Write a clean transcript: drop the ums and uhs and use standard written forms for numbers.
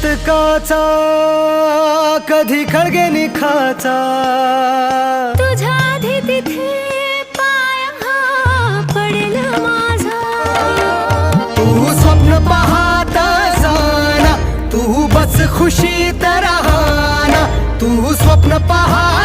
पुस्तकाचा कधी खळगे निखाचा तुझ्या आधी तिथे पाय हा पडेल माझा तू स्वप्न पाहत जाना तू बस खुशीत राहना तू स्वप्न पाहत